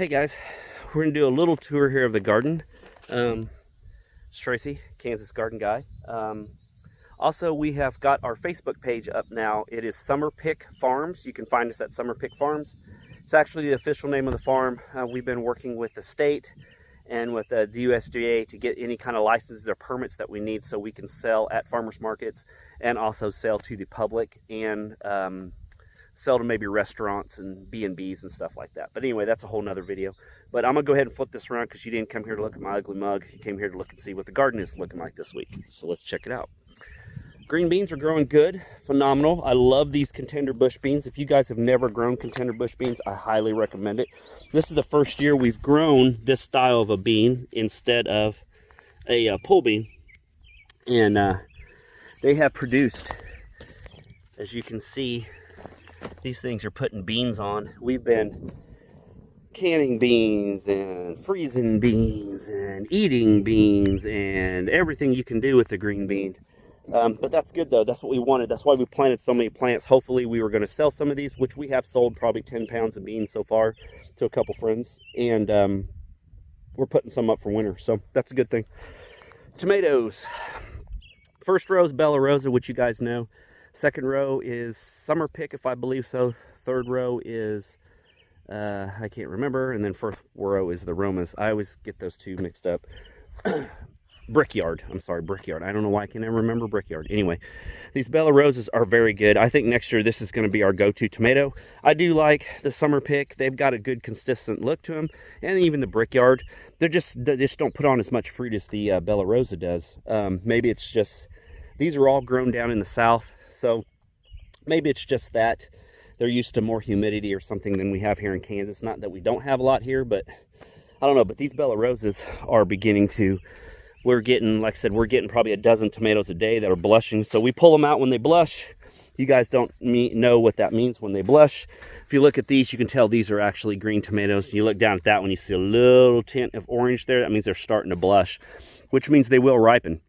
Hey guys, we're gonna do a little tour here of the garden. It's Tracy, Kansas Garden Guy. Also, we have got our Facebook page up now. It is Summer Pick Farms. You can find us at Summer Pick Farms. It's actually the official name of the farm. We've been working with the state and with the USDA to get any kind of licenses or permits that we need so we can sell at farmers markets and also sell to the public and sell to maybe restaurants and B&Bs and stuff like that. But anyway, that's a whole nother video. But I'm gonna go ahead and flip this around because you didn't come here to look at my ugly mug. You came here to look and see what the garden is looking like this week. So let's check it out. Green beans are growing good, phenomenal. I love these contender bush beans. If you guys have never grown contender bush beans, I highly recommend it. This is the first year we've grown this style of a bean instead of a pole bean. And they have produced, as you can see, these things are putting beans on. We've been canning beans and freezing beans and eating beans and everything you can do with the green bean. But that's good though. That's what we wanted. That's why we planted so many plants. Hopefully we were going to sell some of these, which we have sold probably 10 pounds of beans so far to a couple friends. And we're putting some up for winter. So that's a good thing. Tomatoes. First row is Bella Rosa, which you guys know. Second row is Summer Pick, if I believe so. Third row is, I can't remember. And then fourth row is the Romas. I always get those two mixed up. Brickyard. I'm sorry, Brickyard. I don't know why I can never remember Brickyard. Anyway, these Bella Rosas are very good. I think next year this is going to be our go-to tomato. I do like the Summer Pick. They've got a good consistent look to them. And even the Brickyard. They just don't put on as much fruit as the Bella Rosa does. Maybe it's just, these are all grown down in the south. So maybe it's just that they're used to more humidity or something than we have here in Kansas. Not that we don't have a lot here, but I don't know. But these Bella Rosas are beginning to, we're getting, like I said, we're getting probably a dozen tomatoes a day that are blushing. So we pull them out when they blush. You guys don't know what that means when they blush. If you look at these, you can tell these are actually green tomatoes. You look down at that one, you see a little tint of orange there. That means they're starting to blush, which means they will ripen.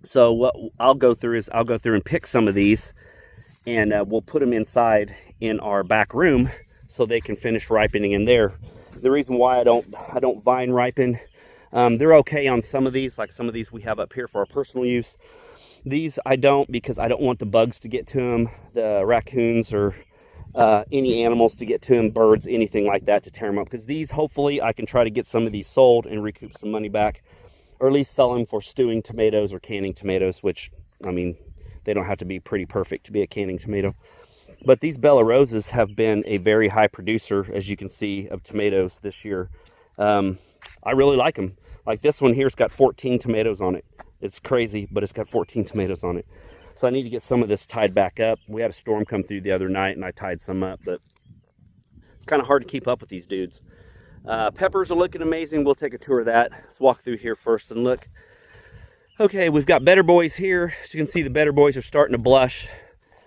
So what I'll go through and pick some of these, and we'll put them inside in our back room so they can finish ripening in there. The reason why I don't vine ripen, they're okay on some of these, like some of these we have up here for our personal use. These I don't, because I don't want the bugs to get to them, the raccoons or any animals to get to them, birds, anything like that to tear them up. Because these, hopefully, I can try to get some of these sold and recoup some money back. Or at least sell them for stewing tomatoes or canning tomatoes, which, I mean, they don't have to be pretty perfect to be a canning tomato. But these Bella Rosas have been a very high producer, as you can see, of tomatoes this year. I really like them. Like this one here's got 14 tomatoes on it. It's crazy, but it's got 14 tomatoes on it. So I need to get some of this tied back up. We had a storm come through the other night, and I tied some up, but it's kind of hard to keep up with these dudes. Peppers are looking amazing. We'll take a tour of that. Let's walk through here first and look. Okay, we've got Better Boys here. As you can see, the Better Boys are starting to blush.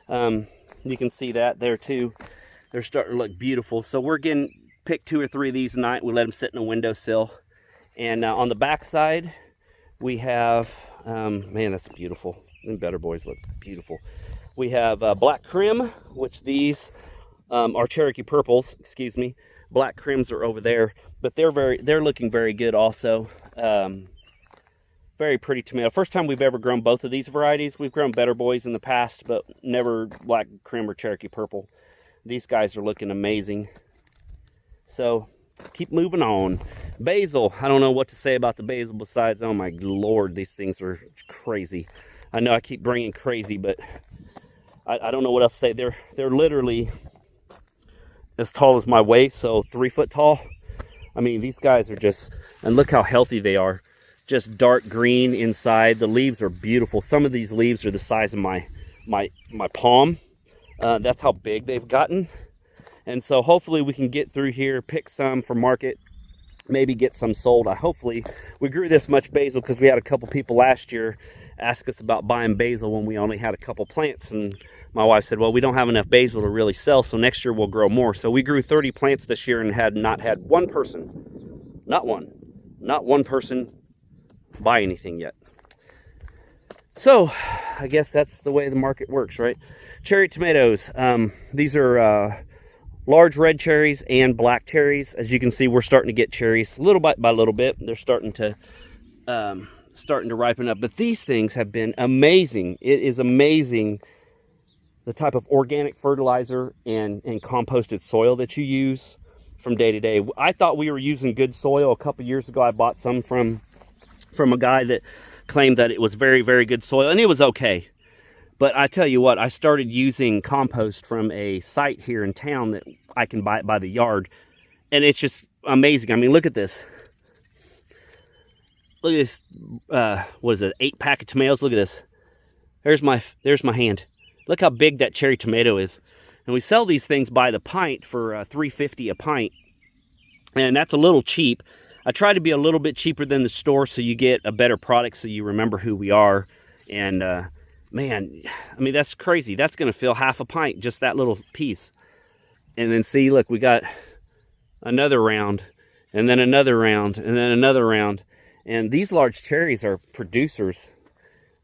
You can see that there too. They're starting to look beautiful. So we're getting pick 2 or 3 of these a night. We let them sit in a windowsill. And on the back side, we have, man, that's beautiful. And Better Boys look beautiful. We have Black Crim, which these are Cherokee Purples, excuse me. Black Crims are over there, but they're looking very good also. Very pretty tomato. First time we've ever grown both of these varieties. We've grown Better Boys in the past, but never Black Crim or Cherokee Purple. These guys are looking amazing. So keep moving on. Basil. I don't know what to say about the basil besides, oh my Lord, these things are crazy. I know I keep bringing crazy, but I don't know what else to say. They're literally as tall as my waist, so 3 foot tall. I mean, these guys are just, and look how healthy they are. Just dark green inside. The leaves are beautiful. Some of these leaves are the size of my palm. That's how big they've gotten. And so hopefully we can get through here, pick some for market, maybe get some sold. Hopefully we grew this much basil because we had a couple people last year ask us about buying basil when we only had a couple plants, and my wife said, well, we don't have enough basil to really sell, so next year we'll grow more. So we grew 30 plants this year and had not had one person, not one person buy anything yet. So I guess that's the way the market works, right? Cherry tomatoes. These are large red cherries and black cherries. As you can see, we're starting to get cherries little bit by little bit. They're starting to ripen up. But these things have been amazing. It is amazing the type of organic fertilizer and composted soil that you use from day to day. I thought we were using good soil. A couple years ago, I bought some from a guy that claimed that it was very, very good soil, and it was okay. But I tell you what, I started using compost from a site here in town that I can buy it by the yard, and it's just amazing. I mean, look at this. Look at this, what is it, 8-pack of tomatoes? Look at this. There's my hand. Look how big that cherry tomato is. And we sell these things by the pint for $3.50 a pint. And that's a little cheap. I try to be a little bit cheaper than the store so you get a better product, so you remember who we are. And man, I mean, that's crazy. That's going to fill half a pint, just that little piece. And then see, look, we got another round, and then another round, and then another round. And these large cherries are producers.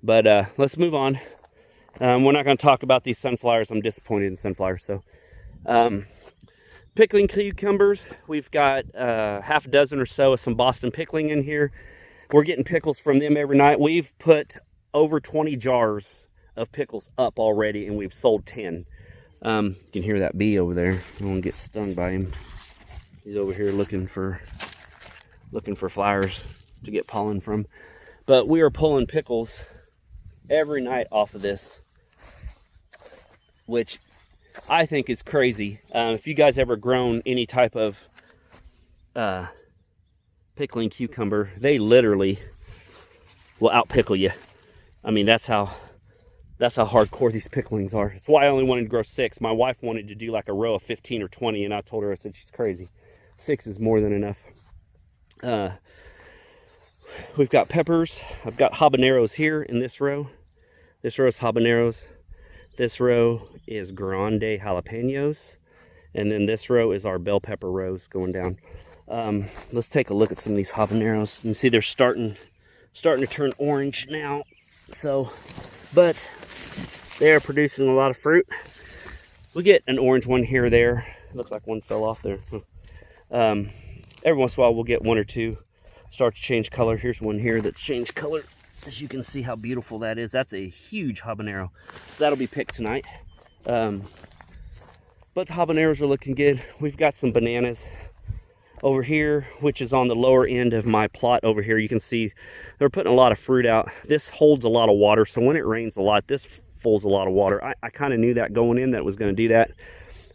But let's move on. We're not going to talk about these sunflowers. I'm disappointed in sunflowers. So, pickling cucumbers. We've got half a dozen or so of some Boston pickling in here. We're getting pickles from them every night. We've put over 20 jars of pickles up already, and we've sold 10. You can hear that bee over there. I don't want to get stung by him. He's over here looking for flowers to get pollen from. But we are pulling pickles every night off of this, which I think is crazy. If you guys ever grown any type of pickling cucumber, they literally will out pickle you. I mean, that's how hardcore these picklings are. It's why I only wanted to grow 6. My wife wanted to do like a row of 15 or 20, and I told her, I said, she's crazy. 6 is more than enough. We've got peppers. I've got habaneros here in this row. This row is habaneros. This row is grande jalapenos. And then this row is our bell pepper rows going down. Let's take a look at some of these habaneros. You can see they're starting to turn orange now. So, but they're producing a lot of fruit. We get an orange one here or there. Looks like one fell off there. Every once in a while we'll get one or two start to change color. Here's one here that's changed color. As you can see how beautiful that is. That's a huge habanero. So that'll be picked tonight. But the habaneros are looking good. We've got some bananas over here, which is on the lower end of my plot over here. You can see they're putting a lot of fruit out. This holds a lot of water, so when it rains a lot, this pulls a lot of water. I kind of knew that going in, that it was going to do that.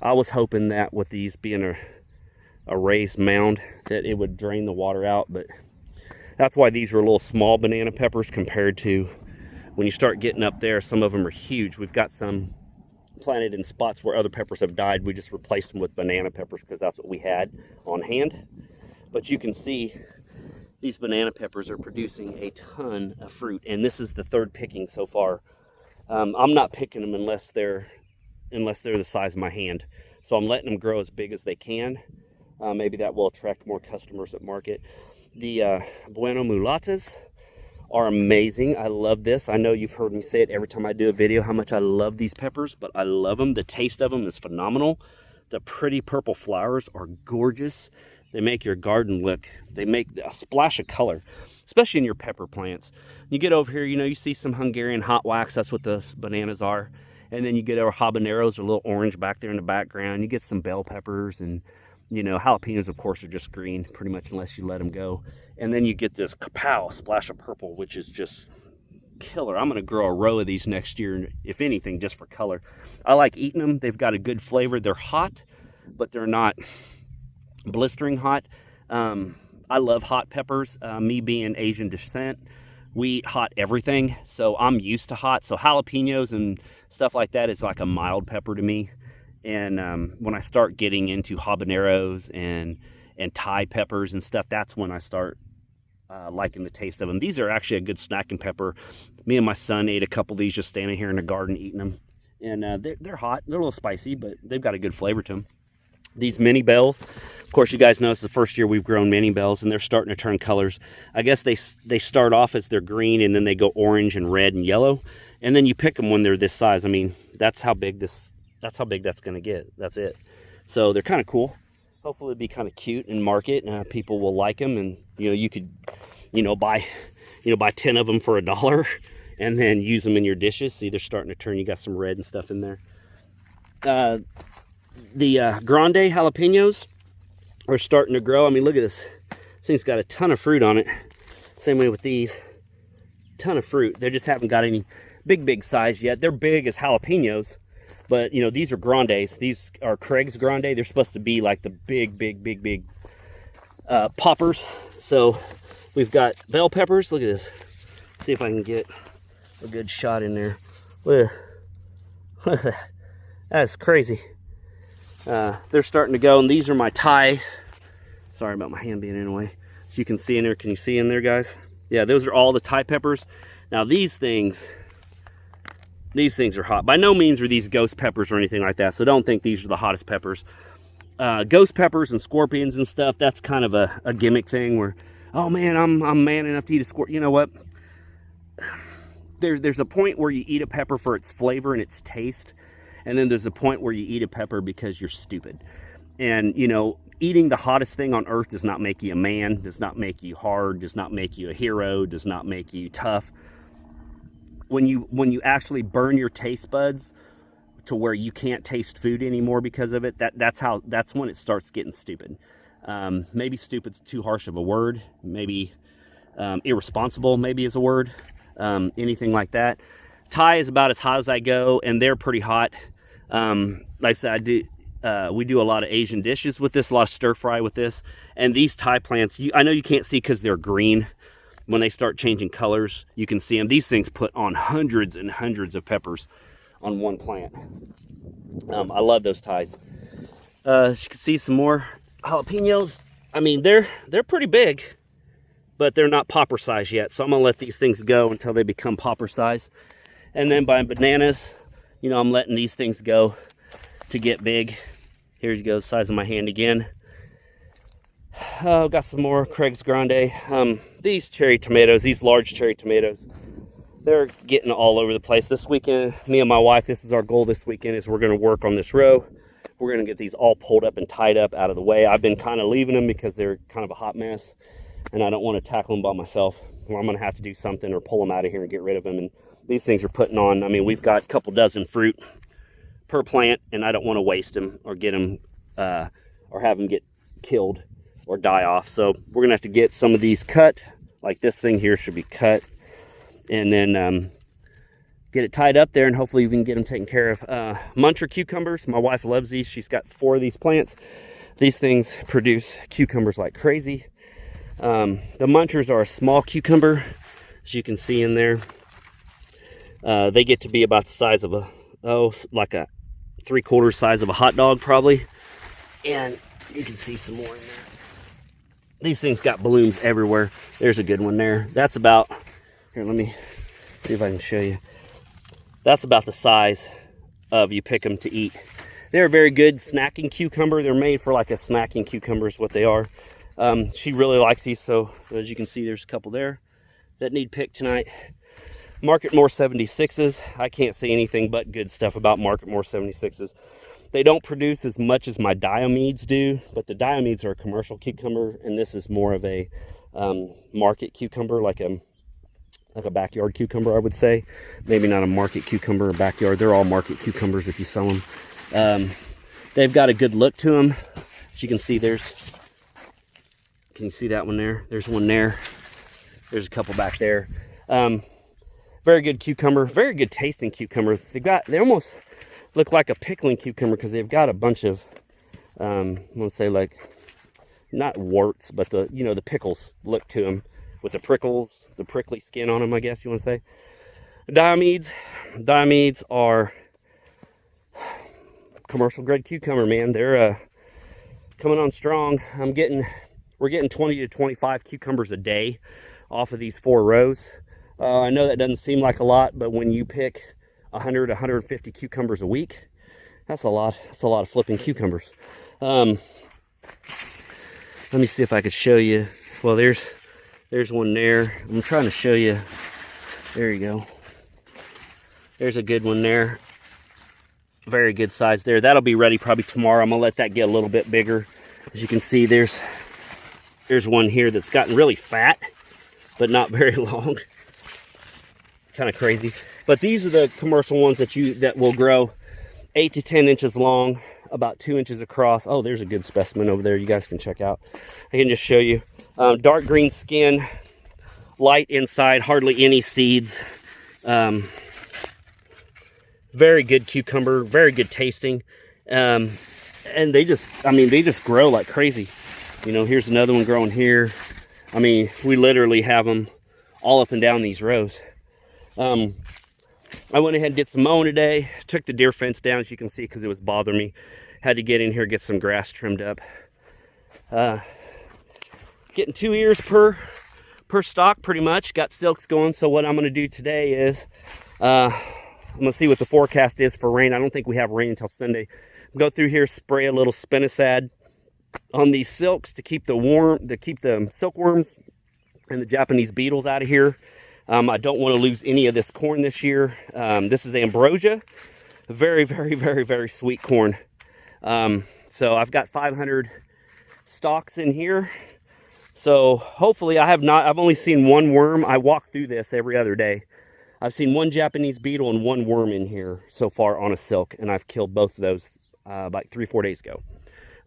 I was hoping that with these being a raised mound, that it would drain the water out, but that's why these are little small banana peppers compared to when you start getting up there. Some of them are huge. We've got some planted in spots where other peppers have died. We just replaced them with banana peppers because that's what we had on hand. But you can see these banana peppers are producing a ton of fruit, and this is the 3rd picking so far. I'm not picking them unless they're the size of my hand. So I'm letting them grow as big as they can. Maybe that will attract more customers at market. The Bueno Mulatas are amazing. I love this. I know you've heard me say it every time I do a video how much I love these peppers, but I love them. The taste of them is phenomenal. The pretty purple flowers are gorgeous. They make your garden look, they make a splash of color, especially in your pepper plants. You get over here, you know, you see some Hungarian hot wax. That's what the bananas are. And then you get our habaneros, are a little orange back there in the background. You get some bell peppers, and you know, jalapenos, of course, are just green, pretty much, unless you let them go. And then you get this kapow splash of purple, which is just killer. I'm going to grow a row of these next year, if anything, just for color. I like eating them. They've got a good flavor. They're hot, but they're not blistering hot. I love hot peppers. Me being Asian descent, we eat hot everything, so I'm used to hot. So jalapenos and stuff like that is like a mild pepper to me. And when I start getting into habaneros and Thai peppers and stuff, that's when I start liking the taste of them. These are actually a good snacking pepper. Me and my son ate a couple of these just standing here in the garden eating them. And they're hot. They're a little spicy, but they've got a good flavor to them. These mini bells, of course, you guys know it's the first year we've grown mini bells, and they're starting to turn colors. I guess they start off as they're green, and then they go orange and red and yellow. And then you pick them when they're this size. I mean, that's how big that's going to get. That's it. So they're kind of cool. Hopefully it'll be kind of cute and market. People will like them, and you could buy 10 of them for $1 and then use them in your dishes. See, they're starting to turn. You got some red and stuff in there. The grande jalapenos are starting to grow. I mean, look at this. This thing's got a ton of fruit on it. Same way with these. Ton of fruit. They just haven't got any big size yet. They're big as jalapenos, but these are grandes. These are Craig's grande. They're supposed to be like the big poppers. So we've got bell peppers. Look at this. See if I can get a good shot in there. Look at that. That's crazy. They're starting to go, and these are my Thais. Sorry about my hand being in the way. As you can see in there, can you see in there, guys? Yeah, those are all the Thai peppers. Now these things are hot. By no means are these ghost peppers or anything like that, so don't think these are the hottest peppers. Ghost peppers and scorpions and stuff, that's kind of a gimmick thing where, oh man, I'm man enough to eat a scorpion. You know what? There's a point where you eat a pepper for its flavor and its taste, and then there's a point where you eat a pepper because you're stupid. And eating the hottest thing on earth does not make you a man, does not make you hard, does not make you a hero, does not make you tough. When you actually burn your taste buds to where you can't taste food anymore because of it, that's when it starts getting stupid. Maybe stupid's too harsh of a word. Maybe irresponsible maybe is a word. Anything like that. Thai is about as hot as I go, and they're pretty hot. Like I said, we do a lot of Asian dishes with this, a lot of stir fry with this. And these Thai plants, I know you can't see because they're green. When they start changing colors, you can see them. These things put on hundreds and hundreds of peppers on one plant. I love those Thais. As you can see, some more jalapenos. I mean, they're pretty big, but they're not popper size yet. So I'm gonna let these things go until they become popper size. And then by bananas, I'm letting these things go to get big. Here you go, size of my hand again. Got some more Craig's Grande. These cherry tomatoes, these large cherry tomatoes, they're getting all over the place. This weekend, me and my wife, this is our goal this weekend, is we're going to work on this row. We're going to get these all pulled up and tied up out of the way. I've been kind of leaving them because they're kind of a hot mess, and I don't want to tackle them by myself. Well, I'm going to have to do something or pull them out of here and get rid of them. And these things are putting on, I mean, we've got a couple dozen fruit per plant, and I don't want to waste them or get them or have them get killed or die off. So we're gonna have to get some of these cut, like this thing here should be cut, and then get it tied up there, and hopefully we can get them taken care of. Muncher cucumbers, my wife loves these. She's got 4 of these plants. These things produce cucumbers like crazy. The Munchers are a small cucumber, as you can see in there. They get to be about the size of like a 3/4 size of a hot dog probably. And you can see some more in there. These things got blooms everywhere. There's a good one there. That's about, here, let me see if I can show you. That's about the size of you pick them to eat. They're a very good snacking cucumber. They're made for like a snacking cucumber is what they are. She really likes these, so as you can see, there's a couple there that need picked tonight. Marketmore 76s. I can't say anything but good stuff about Marketmore 76s. They don't produce as much as my Diomedes do, but the Diomedes are a commercial cucumber, and this is more of a market cucumber, like a backyard cucumber, I would say. Maybe not a market cucumber or backyard. They're all market cucumbers if you sell them. They've got a good look to them. As you can see, can you see that one there? There's one there. There's a couple back there. Very good cucumber, very good tasting cucumber. They almost look like a pickling cucumber because they've got a bunch of, I'm gonna say, like, not warts, but the pickles look to them with the prickly skin on them, I guess you want to say. Diomedes are commercial grade cucumber, man. They're coming on strong. We're getting 20 to 25 cucumbers a day off of these 4 rows. I know that doesn't seem like a lot, but when you pick 100, 150 cucumbers a week, that's a lot. That's a lot of flipping cucumbers. Let me see if I could show you. Well, there's one there. I'm trying to show you. There you go. There's a good one there. Very good size there. That'll be ready probably tomorrow. I'm gonna let that get a little bit bigger. As you can see, there's one here that's gotten really fat, but not very long. Kind of crazy. But these are the commercial ones that will grow 8 to 10 inches long, about 2 inches across. Oh, there's a good specimen over there you guys can check out. I can just show you. Dark green skin, light inside, hardly any seeds. Very good cucumber, very good tasting. And they just grow like crazy. You know, here's another one growing here. I mean, we literally have them all up and down these rows. I went ahead and did some mowing today. Took the deer fence down, as you can see, because it was bothering me. Had to get in here, get some grass trimmed up. Getting 2 ears per stalk, pretty much. Got silks going. So what I'm going to do today is, I'm going to see what the forecast is for rain. I don't think we have rain until Sunday. Go through here, spray a little spinosad on these silks to keep the silkworms and the Japanese beetles out of here. I don't want to lose any of this corn this year. This is ambrosia, very, very, very, very sweet corn. So I've got 500 stalks in here. So hopefully I've only seen one worm. I walk through this every other day. I've seen one Japanese beetle and one worm in here so far on a silk, and I've killed both of those like 3-4 days ago.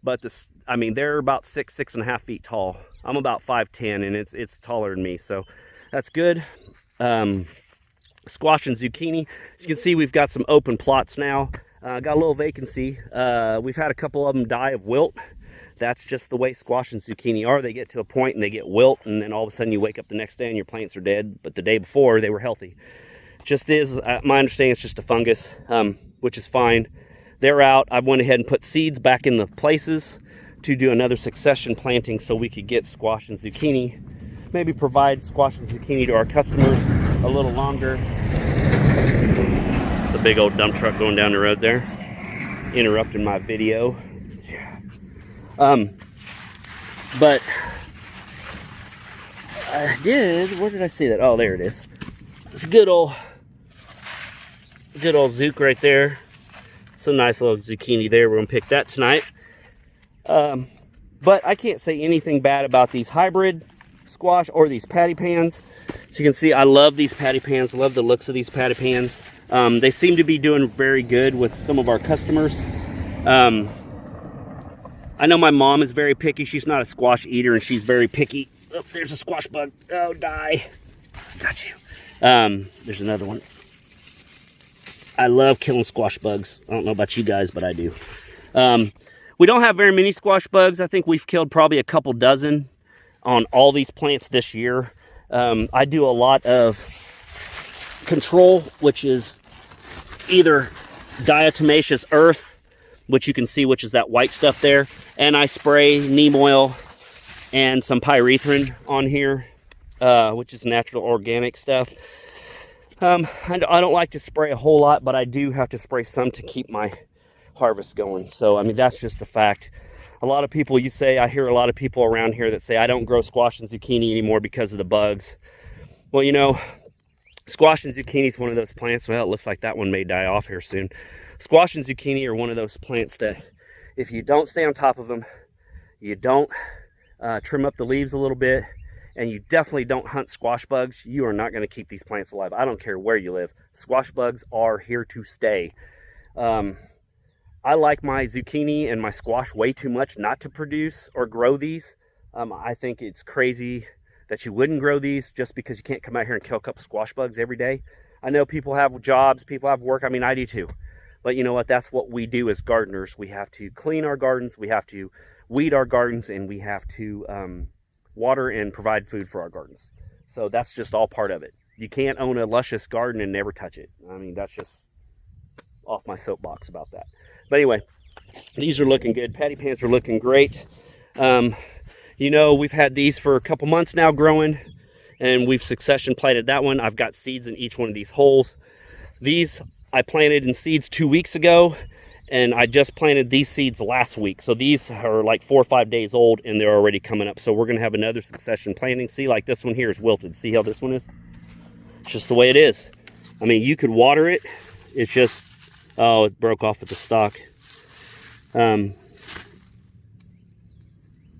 But they're about 6.5 feet tall. I'm about 5'10", and it's taller than me, so that's good. Squash and zucchini. As you can see, we've got some open plots now. Got a little vacancy. We've had a couple of them die of wilt. That's just the way squash and zucchini are. They get to a point and they get wilt, and then all of a sudden you wake up the next day and your plants are dead, but the day before they were healthy. Just is, my understanding, it's just a fungus, which is fine. They're out. I went ahead and put seeds back in the places to do another succession planting so we could get squash and zucchini. Maybe provide squash and zucchini to our customers a little longer. The big old dump truck going down the road there, interrupting my video. But I did, where did I see that? Oh, there it is. It's a good old zook right there. Some nice little zucchini there. We're gonna pick that tonight. But I can't say anything bad about these hybrid squash or these patty pans. So you can see, I love these patty pans. Love the looks of these patty pans. They seem to be doing very good with some of our customers. I know my mom is very picky. She's not a squash eater, and she's very picky. Oh, there's a squash bug. Oh, die. Got you. There's another one. I love killing squash bugs. I don't know about you guys, but I do. We don't have very many squash bugs. I think we've killed probably a couple dozen on all these plants this year. I do a lot of control, which is either diatomaceous earth, which you can see, which is that white stuff there, and I spray neem oil and some pyrethrin on here, which is natural organic stuff. I don't like to spray a whole lot, but I do have to spray some to keep my harvest going. So, I mean, that's just a fact. A lot of people, I hear a lot of people around here that say, I don't grow squash and zucchini anymore because of the bugs. Well, you know, squash and zucchini is one of those plants. Well, it looks like that one may die off here soon. Squash and zucchini are one of those plants that if you don't stay on top of them, you don't trim up the leaves a little bit, and you definitely don't hunt squash bugs, you are not going to keep these plants alive. I don't care where you live. Squash bugs are here to stay. I like my zucchini and my squash way too much not to produce or grow these. I think it's crazy that you wouldn't grow these just because you can't come out here and kill a couple squash bugs every day. I know people have jobs, people have work. I mean, I do too. But you know what? That's what we do as gardeners. We have to clean our gardens, we have to weed our gardens, and we have to water and provide food for our gardens. So that's just all part of it. You can't own a luscious garden and never touch it. I mean, that's just off my soapbox about that. But anyway, these are looking good. Patty pans are looking great. You know, we've had these for a couple months now growing, and we've succession planted that one. I've got seeds in each one of these holes. These I planted in seeds 2 weeks ago, and I just planted these seeds last week. So these are like 4 or 5 days old, and they're already coming up. So we're going to have another succession planting. See, like this one here is wilted. See how this one is? It's just the way it is. I mean, you could water it. It's just Oh, it broke off at the stalk.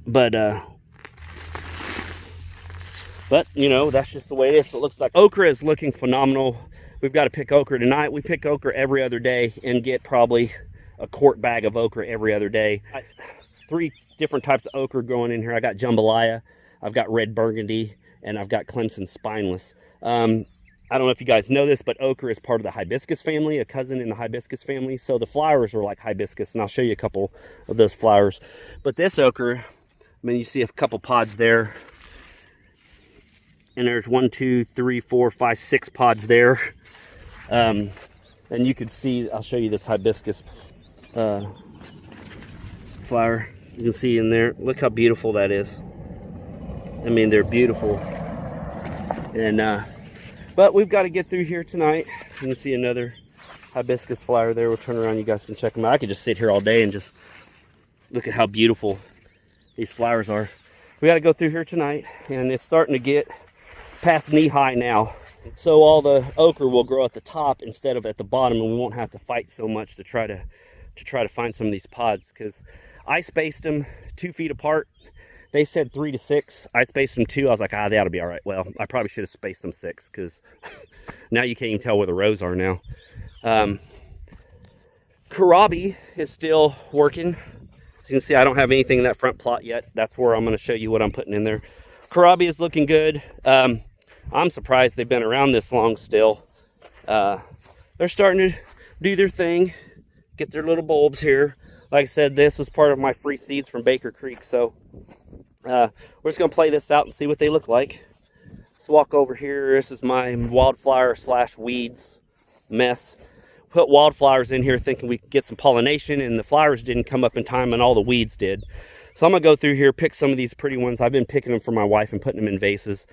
But you know, that's just the way it is. It looks like okra is looking phenomenal. We've got to pick okra tonight. We pick okra every other day and get probably a quart bag of okra every other day. 3 different types of okra going in here. I got jambalaya, I've got red burgundy, and I've got Clemson spineless. I don't know if you guys know this, but okra is part of the hibiscus family, a cousin in the hibiscus family. So the flowers are like hibiscus, and I'll show you a couple of those flowers. But this okra, I mean, you see a couple pods there. And there's 1, 2, 3, 4, 5, 6 pods there. And you can see, I'll show you this hibiscus flower. You can see in there, look how beautiful that is. I mean, they're beautiful. And but we've got to get through here tonight. You can see another hibiscus flower there. We'll turn around, you guys can check them out. I could just sit here all day and just look at how beautiful these flowers are. We got to go through here tonight, and it's starting to get past knee high now. So all the okra will grow at the top instead of at the bottom, and we won't have to fight so much to try to find some of these pods, because I spaced them 2 feet apart. They said 3 to 6. I spaced them 2. I was like, that ought to be all right. Well, I probably should have spaced them 6, because now you can't even tell where the rows are now. Kohlrabi is still working. As you can see, I don't have anything in that front plot yet. That's where I'm going to show you what I'm putting in there. Kohlrabi is looking good. I'm surprised they've been around this long still. They're starting to do their thing, get their little bulbs here. Like I said, this was part of my free seeds from Baker Creek, so we're just going to play this out and see what they look like. Let's walk over here. This is my wildflower / weeds mess. Put wildflowers in here thinking we could get some pollination, and the flowers didn't come up in time, and all the weeds did. So I'm going to go through here, pick some of these pretty ones. I've been picking them for my wife and putting them in vases,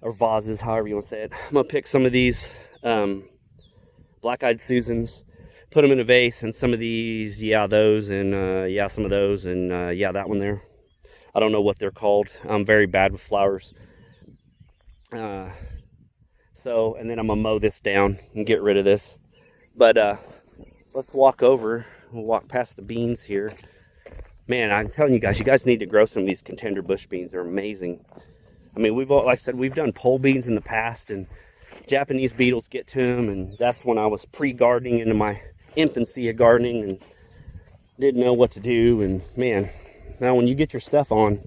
or vases, however you want to say it. I'm going to pick some of these black-eyed Susans, put them in a vase, and some of these, those, and some of those, and that one there. I don't know what they're called. I'm very bad with flowers. And then I'm going to mow this down and get rid of this. But let's walk over. We'll walk past the beans here. Man, I'm telling you guys need to grow some of these contender bush beans. They're amazing. I mean, like I said, we've done pole beans in the past, and Japanese beetles get to them, and that's when I was pre-gardening, into my infancy of gardening, and didn't know what to do. And man, now when you get your stuff on,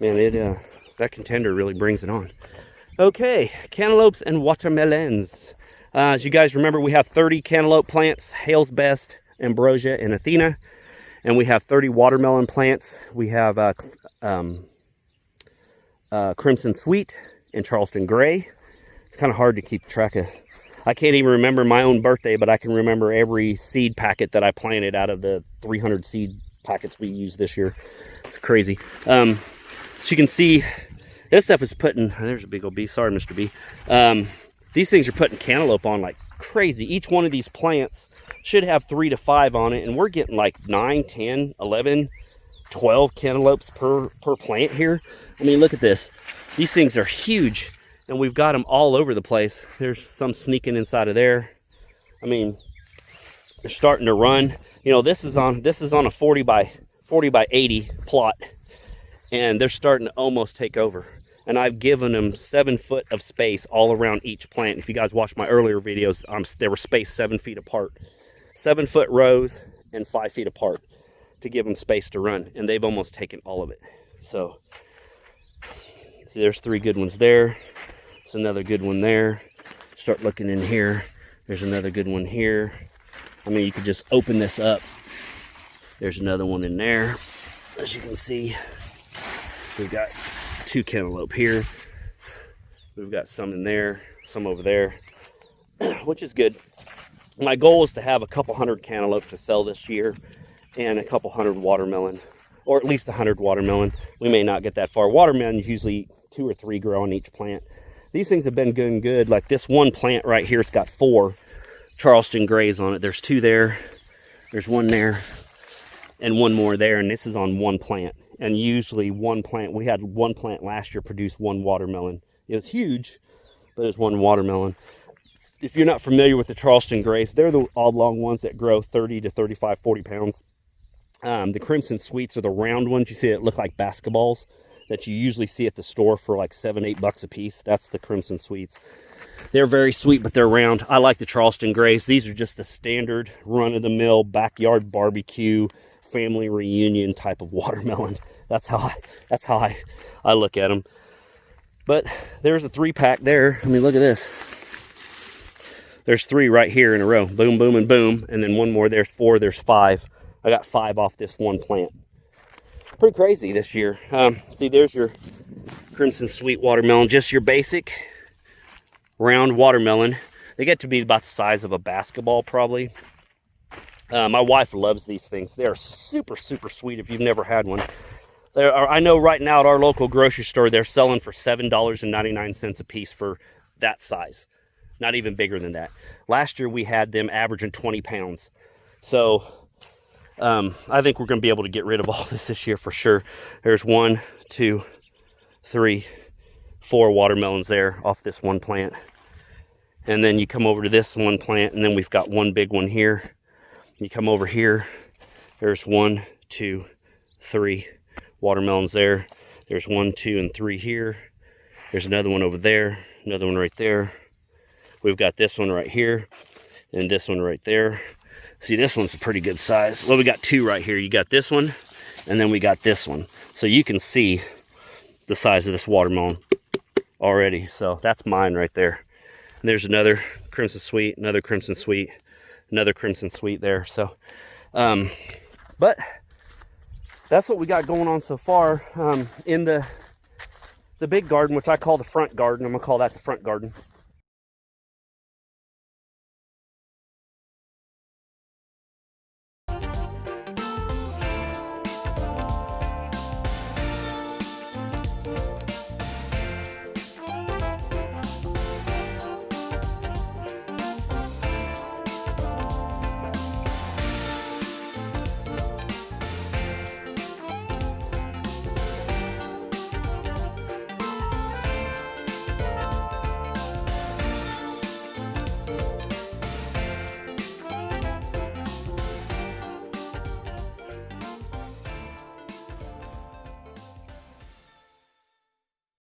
man, that contender really brings it on. Okay, cantaloupes and watermelons. As you guys remember, we have 30 cantaloupe plants, Hale's Best, Ambrosia, and Athena. And we have 30 watermelon plants. We have Crimson Sweet and Charleston Gray. It's kind of hard to keep track of. I can't even remember my own birthday, but I can remember every seed packet that I planted out of the 300 seed packets we used this year. It's crazy. So you can see, this stuff is putting, there's a big old bee. Sorry, Mr. B. These things are putting cantaloupe on like crazy. Each one of these plants should have 3 to 5 on it, and we're getting like 9, 10, 11, 12 cantaloupes per plant here. I mean, look at this. These things are huge, and we've got them all over the place. There's some sneaking inside of there. I mean, they're starting to run. You know, this is on a 40 by 80 plot, and they're starting to almost take over. And I've given them 7 foot of space all around each plant. If you guys watched my earlier videos, they were spaced 7 feet apart. 7 foot rows and 5 feet apart to give them space to run. And they've almost taken all of it. So, see, there's 3 good ones there. There's another good one there. Start looking in here. There's another good one here. I mean, you could just open this up. There's another one in there. As you can see, we've got 2 cantaloupe here. We've got some in there, some over there, which is good. My goal is to have a couple hundred cantaloupe to sell this year, and a couple hundred watermelon, or at least 100 watermelon. We may not get that far. Watermelon usually 2 or 3 grow on each plant. These things have been doing good. Like this one plant right here, it's got 4 Charleston Grays on it. There's 2 there, there's 1 there, and 1 more there, and this is on 1 plant. And usually 1 plant, we had 1 plant last year produce 1 watermelon. It was huge, but it was 1 watermelon. if you're not familiar with the Charleston Grays, they're the oblong ones that grow 30 to 35, 40 pounds. The Crimson Sweets are the round ones you see that look like basketballs that you usually see at the store for like $7-8 a piece. That's the Crimson Sweets. They're very sweet, but they're round. I like the Charleston Grays. These are just a standard run-of-the-mill backyard barbecue family reunion type of watermelon. That's how I look at them. But there's a 3-pack there. I mean, look at this. There's 3 right here in a row. Boom, boom, and boom. And then one more. There's 4. There's 5. I got 5 off this one plant. Pretty crazy this year. See, there's your Crimson Sweet watermelon. Just your basic round watermelon. They get to be about the size of a basketball, probably. My wife loves these things. They are super, super sweet if you've never had one. I know right now at our local grocery store, they're selling for $7.99 a piece for that size. Not even bigger than that. Last year, we had them averaging 20 pounds. So, I think we're going to be able to get rid of all this year for sure. There's 1, 2, 3, 4 watermelons there off this one plant. And then you come over to this one plant, and then we've got one big one here. You come over here, there's 1, 2, 3 watermelons there. There's 1, 2, and 3 here. There's another one over there, another one right there. We've got this one right here, and this one right there. See, this one's a pretty good size. Well, we got 2 right here. You got this one, and then we got this one. So you can see the size of this watermelon already. So that's mine right there. And there's another Crimson Sweet, another Crimson Sweet, another Crimson Sweet there. So, but that's what we got going on so far. In the big garden, which I call the front garden, I'm gonna call that the front garden.